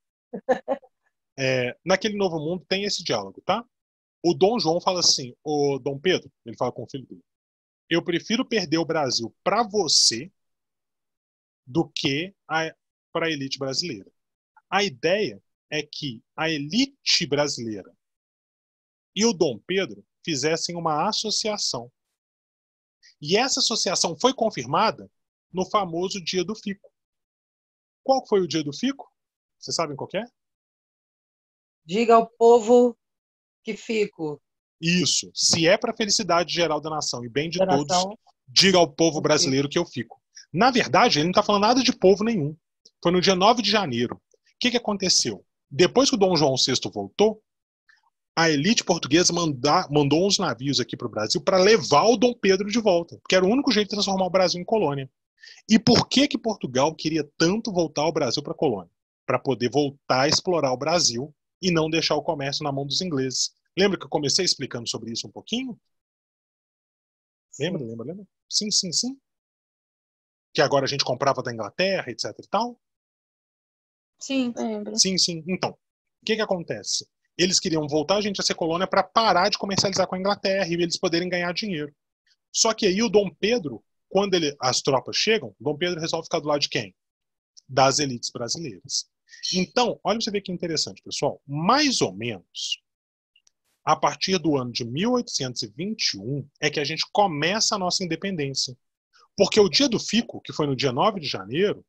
Naquele Novo Mundo tem esse diálogo, tá? O Dom João fala assim, o Dom Pedro, ele fala com o filho dele, eu prefiro perder o Brasil para você do que para a elite brasileira. A ideia é que a elite brasileira e o Dom Pedro fizessem uma associação. E essa associação foi confirmada no famoso Dia do Fico. Qual foi o Dia do Fico? Vocês sabem qual que é? diga ao povo que fico. Isso. Se é para a felicidade geral da nação e bem de Da todos, nação. diga ao povo brasileiro que eu fico. Na verdade, ele não está falando nada de povo nenhum. Foi no dia 9 de janeiro. O que aconteceu? Depois que o Dom João VI voltou, a elite portuguesa mandou uns navios aqui para o Brasil para levar o Dom Pedro de volta, porque era o único jeito de transformar o Brasil em colônia. E por que Portugal queria tanto voltar o Brasil para colônia? Para poder voltar a explorar o Brasil e não deixar o comércio na mão dos ingleses. Lembra que eu comecei explicando sobre isso um pouquinho? Lembra? Sim. Que agora a gente comprava da Inglaterra, etc e tal? Sim. Lembro. Sim. Então, o que acontece? Eles queriam voltar a gente a ser colônia para parar de comercializar com a Inglaterra e eles poderem ganhar dinheiro. Só que aí o Dom Pedro, quando as tropas chegam, Dom Pedro resolve ficar do lado de quem? Das elites brasileiras. Então, olha pra você ver que interessante, pessoal. Mais ou menos, a partir do ano de 1821, é que a gente começa a nossa independência. Porque o Dia do Fico, que foi no dia 9 de janeiro,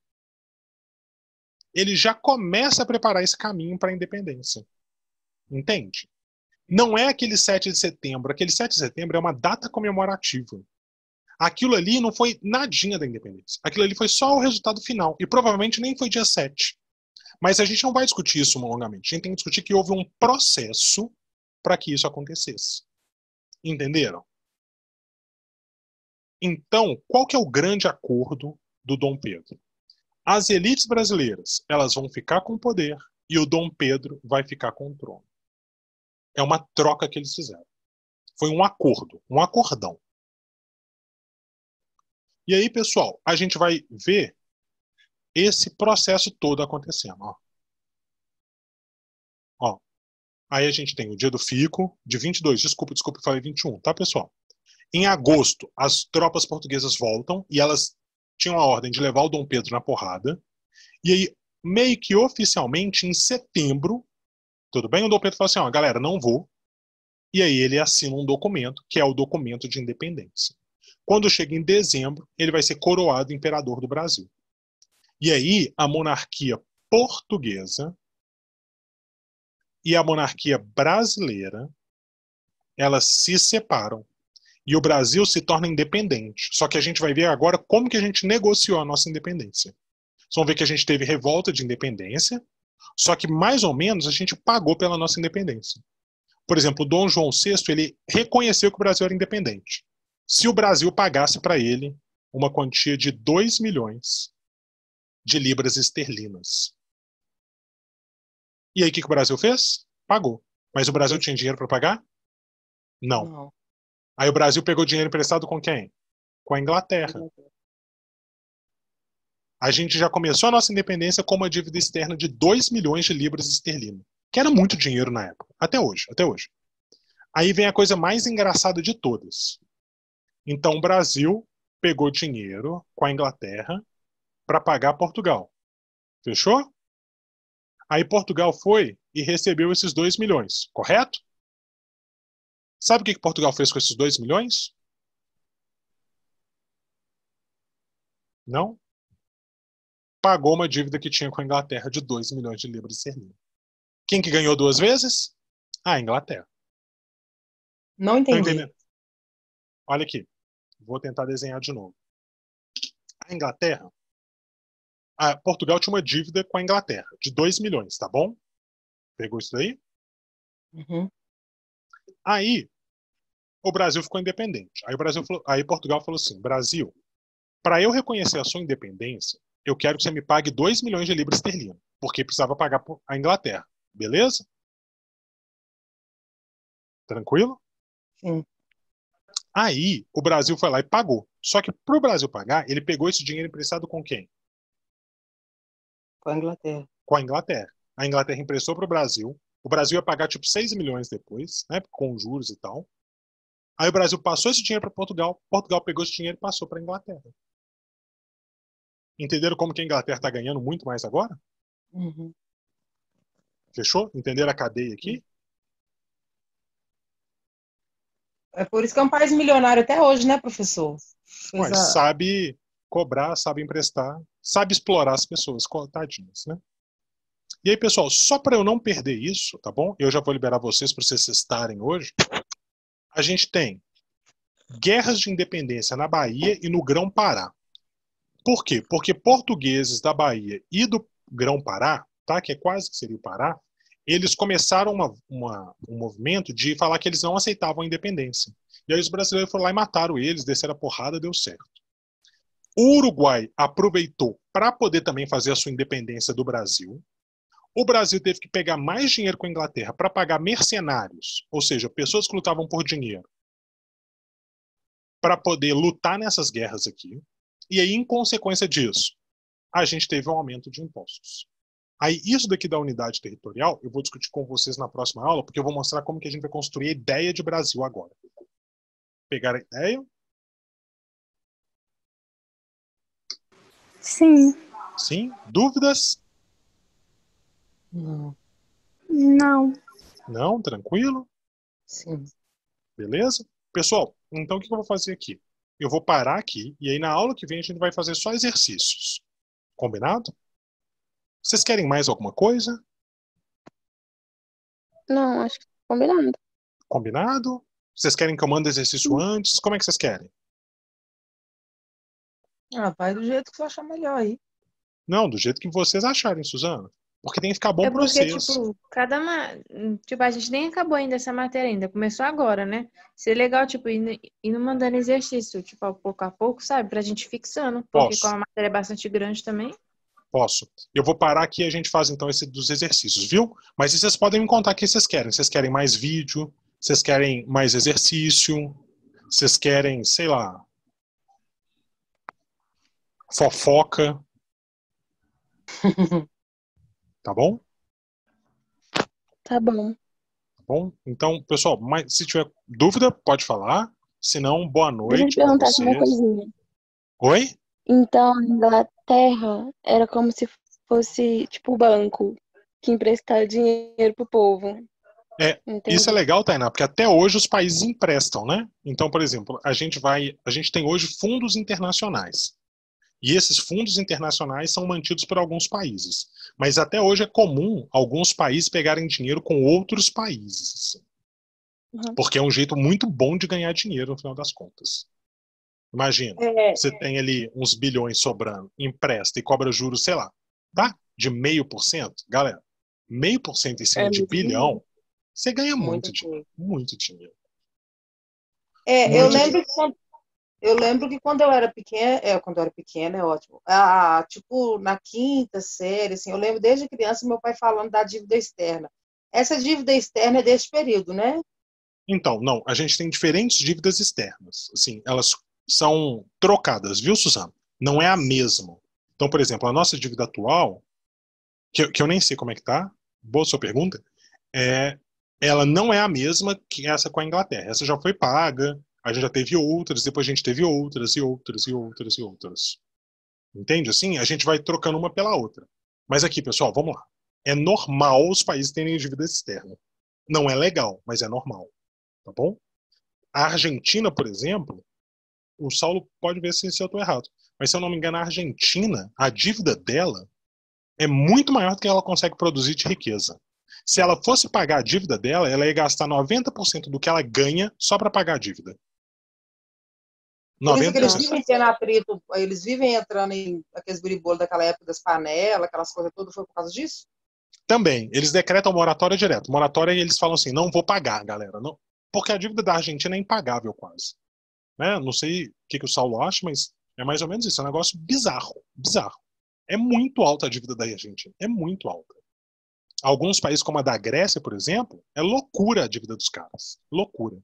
ele já começa a preparar esse caminho para a independência. Entende? Não é aquele 7 de setembro. Aquele 7 de setembro é uma data comemorativa. Aquilo ali não foi nadinha da independência. Aquilo ali foi só o resultado final. E provavelmente nem foi dia 7. Mas a gente não vai discutir isso longamente. A gente tem que discutir que houve um processo para que isso acontecesse. Entenderam? Então, qual que é o grande acordo do Dom Pedro? As elites brasileiras, elas vão ficar com o poder e o Dom Pedro vai ficar com o trono. É uma troca que eles fizeram. Foi um acordo, um acordão. E aí, pessoal, a gente vai ver esse processo todo acontecendo. Ó. Aí a gente tem o Dia do Fico, de 22, desculpa, falei 21, tá, pessoal? Em agosto, as tropas portuguesas voltam e elas tinham a ordem de levar o Dom Pedro na porrada. E aí, meio que oficialmente, em setembro, tudo bem? O Dom Pedro fala assim, galera, não vou. E aí ele assina um documento, que é o documento de independência. Quando chega em dezembro, ele vai ser coroado imperador do Brasil. E aí, a monarquia portuguesa e a monarquia brasileira, elas se separam. E o Brasil se torna independente. Só que a gente vai ver agora como que a gente negociou a nossa independência. Vocês vão ver que a gente teve revolta de independência, só que mais ou menos a gente pagou pela nossa independência. Por exemplo, o Dom João VI, ele reconheceu que o Brasil era independente. Se o Brasil pagasse para ele uma quantia de 2 milhões de libras esterlinas. E aí o que o Brasil fez? Pagou. Mas o Brasil tinha dinheiro para pagar? Não. Aí o Brasil pegou dinheiro emprestado com quem? Com a Inglaterra. A gente já começou a nossa independência com uma dívida externa de 2 milhões de libras esterlinas. que era muito dinheiro na época. Até hoje, até hoje. Aí vem a coisa mais engraçada de todas. Então o Brasil pegou dinheiro com a Inglaterra para pagar Portugal. Fechou? Aí Portugal foi e recebeu esses 2 milhões, correto? Sabe o que Portugal fez com esses 2 milhões? Não? Pagou uma dívida que tinha com a Inglaterra de 2 milhões de libras esterlinas. Quem que ganhou 2 vezes? A Inglaterra. Não Tá entendi. entendendo? Olha aqui. Vou tentar desenhar de novo. A Inglaterra, Portugal tinha uma dívida com a Inglaterra de 2 milhões, tá bom? Pegou isso daí? Uhum. Aí, o Brasil ficou independente. Aí Portugal falou assim, Brasil, para eu reconhecer a sua independência, eu quero que você me pague 2 milhões de libras esterlinas, porque precisava pagar a Inglaterra. Beleza? Tranquilo? Sim. Aí, o Brasil foi lá e pagou. Só que para o Brasil pagar, ele pegou esse dinheiro emprestado com quem? Com a Inglaterra. Com a Inglaterra. A Inglaterra emprestou para o Brasil ia pagar tipo 6 milhões depois, né, com juros e tal. Aí o Brasil passou esse dinheiro para Portugal pegou esse dinheiro e passou para a Inglaterra. Entenderam como que a Inglaterra está ganhando muito mais agora? Uhum. Fechou? Entenderam a cadeia aqui? É por isso que é um país milionário até hoje, né, professor? Mas sabe cobrar, sabe emprestar, sabe explorar as pessoas, tadinhas, né? E aí, pessoal, só para eu não perder isso, tá bom? Eu já vou liberar vocês para vocês estarem hoje. A gente tem guerras de independência na Bahia e no Grão-Pará. Por quê? Porque portugueses da Bahia e do Grão-Pará, tá? Que é quase que seria o Pará, eles começaram um movimento de falar que eles não aceitavam a independência. E aí os brasileiros foram lá e mataram eles, desceram a porrada, deu certo. O Uruguai aproveitou para poder também fazer a sua independência do Brasil. O Brasil teve que pegar mais dinheiro com a Inglaterra para pagar mercenários, ou seja, pessoas que lutavam por dinheiro, para poder lutar nessas guerras aqui. E aí, em consequência disso, a gente teve um aumento de impostos. Aí, isso daqui da unidade territorial, eu vou discutir com vocês na próxima aula, porque eu vou mostrar como que a gente vai construir a ideia de Brasil agora. Pegaram a ideia? Sim. Sim? Dúvidas? Não. Não. Não? Tranquilo? Sim. Beleza? Pessoal, então o que eu vou fazer aqui? Eu vou parar aqui e aí na aula que vem a gente vai fazer só exercícios. Combinado? Vocês querem mais alguma coisa? Não, acho que combinado. Combinado? Vocês querem que eu mande exercício antes? Como é que vocês querem? Vai do jeito que você achar melhor aí. Não, do jeito que vocês acharem, Suzana. Porque tem que ficar bom É pra porque, vocês. tipo, a gente nem acabou ainda essa matéria ainda, começou agora, né? Seria legal, tipo, indo mandando exercício, tipo, pouco a pouco, sabe? Pra gente fixando, porque Posso. como a matéria é bastante grande também. Posso. Eu vou parar aqui e a gente faz então esse dos exercícios, viu? Mas vocês podem me contar o que vocês querem. Vocês querem mais vídeo? Vocês querem mais exercício? Vocês querem, sei lá, fofoca? Tá bom? Tá bom. Tá bom? Então, pessoal, se tiver dúvida, pode falar. Se não, boa Deixa eu noite te pra perguntar uma vocês. coisinha. Oi? Então, a Inglaterra era como se fosse, tipo, o banco que emprestar dinheiro pro povo. Entendi. Isso é legal, Tainá, porque até hoje os países emprestam, né? Então, por exemplo, a gente tem hoje fundos internacionais. E esses fundos internacionais são mantidos por alguns países. Mas até hoje é comum alguns países pegarem dinheiro com outros países. Uhum. Porque é um jeito muito bom de ganhar dinheiro no final das contas. Imagina, você tem ali uns bilhões sobrando, empresta e cobra juros, sei lá, tá? De 0,5%. Galera, 0,5% em cima de bilhão, você ganha muito dinheiro. Muito dinheiro. Eu lembro que quando eu era pequena, é ótimo. Tipo, na quinta série, assim, eu lembro desde criança meu pai falando da dívida externa. Essa dívida externa é desse período, né? Então, não, a gente tem diferentes dívidas externas. Assim, elas são trocadas, viu, Suzana? Não é a mesma. Então, por exemplo, a nossa dívida atual, que eu nem sei como é que tá, boa sua pergunta, ela não é a mesma que essa com a Inglaterra. Essa já foi paga, a gente já teve outras, depois a gente teve outras e outras e outras e outras. Entende? Assim, a gente vai trocando uma pela outra. Mas aqui, pessoal, vamos lá. É normal os países terem dívida externa. Não é legal, mas é normal. Tá bom? A Argentina, por exemplo, o Saulo pode ver se eu estou errado. Mas se eu não me engano, a Argentina, a dívida dela é muito maior do que ela consegue produzir de riqueza. Se ela fosse pagar a dívida dela, ela ia gastar 90% do que ela ganha só para pagar a dívida. Por isso que eles 90%. vivem tendo atrito, eles vivem entrando em aqueles biribolos daquela época das panelas, aquelas coisas todas, foi por causa disso? Também, eles decretam moratória direto. Moratória e eles falam assim, não vou pagar, galera. Não, porque a dívida da Argentina é impagável quase. Né? Não sei o que o Saulo acha, mas é mais ou menos isso. É um negócio bizarro. Bizarro. É muito alta a dívida da Argentina. É muito alta. Alguns países, como a da Grécia, por exemplo, é loucura a dívida dos caras. Loucura.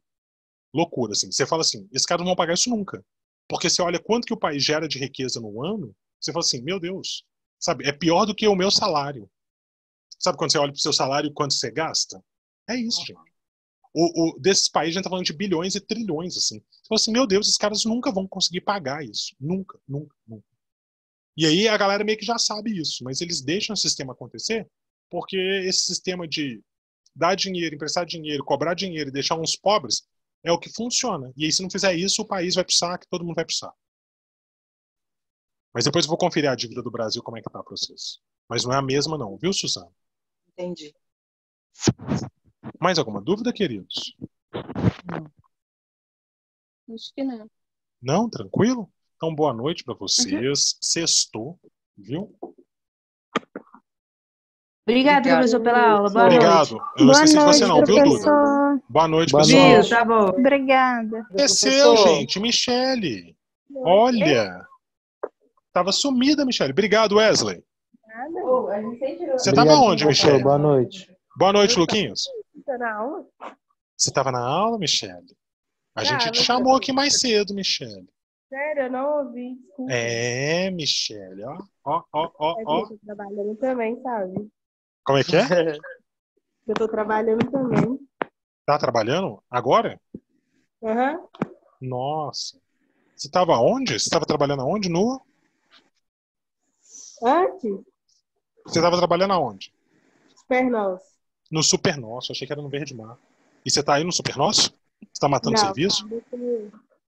Loucura, assim. Você fala assim, esses caras não vão pagar isso nunca. Porque você olha quanto que o país gera de riqueza no ano, você fala assim, meu Deus, sabe, é pior do que o meu salário. Sabe quando você olha para o seu salário e quanto você gasta? É isso, gente. Desses países a gente tá falando de bilhões e trilhões, assim. Você fala assim, meu Deus, esses caras nunca vão conseguir pagar isso. Nunca, nunca, nunca. E aí a galera meio que já sabe isso, mas eles deixam o sistema acontecer porque esse sistema de dar dinheiro, emprestar dinheiro, cobrar dinheiro e deixar uns pobres é o que funciona. E aí se não fizer isso, o país vai pro saco, todo mundo vai pro saco. Mas depois eu vou conferir a dívida do Brasil, como é que tá para vocês. Mas não é a mesma não, viu, Suzana? Entendi. Mais alguma dúvida, queridos? Acho que não. Não? Tranquilo? Então, boa noite para vocês. Sextou, viu? Obrigada, professor, pela aula. Boa Obrigado. noite. Eu não esqueci de você noite, não, viu, Duda? professor. Boa noite, Boa pessoal. noite. Viu, tá bom. Obrigada. Esqueceu, gente. Michele. Olha. Tava sumida, Michele. Obrigado, Wesley. Você tava Obrigado, onde, professor. Michele? Boa noite. Boa noite, Luquinhos. Tá na aula? Você tava na aula, Michele? A gente te chamou aqui mais cedo, Michele. Sério, eu não ouvi, desculpa. É, Michele, ó. Ó, ó, ó, É ó. porque eu tô trabalhando também, sabe? Como é que é? Eu tô trabalhando também. Tá trabalhando? Agora? Aham. Nossa. Você tava onde? Você tava trabalhando aonde? No? Antes, Você tava trabalhando aonde? Supernossa. No Super Nosso. Achei que era no Verde Mar. E você tá aí no Super Nosso? Você tá matando Não, serviço?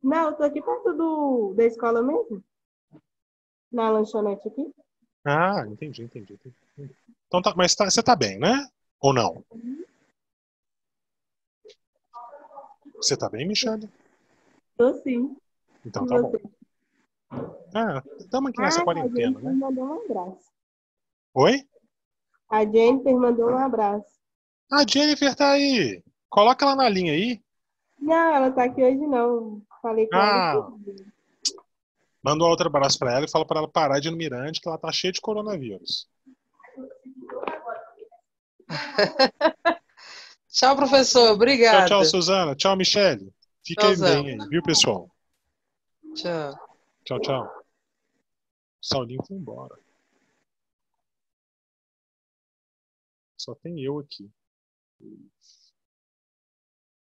não, eu tô aqui perto da escola mesmo. Na lanchonete aqui. Ah, entendi. Então tá, mas você tá bem, né? Ou não? Você tá bem, Michele? Tô sim. Então E tá bom. você? Ah, estamos aqui nessa A quarentena, Jennifer né? mandou um abraço. Oi? A Jennifer mandou um abraço. A Jennifer tá aí. Coloca ela na linha aí. Não, ela tá aqui hoje não. Falei com ela. Ah, manda um outro abraço pra ela e fala pra ela parar de ir no Mirante, que ela tá cheia de coronavírus. Tchau, professor. Tchau, Obrigada. tchau, Suzana. Tchau, Michele. Fiquem Tchauzão. bem aí, viu, pessoal? Tchau. Tchau, tchau. O Saulinho foi embora. Só tem eu aqui.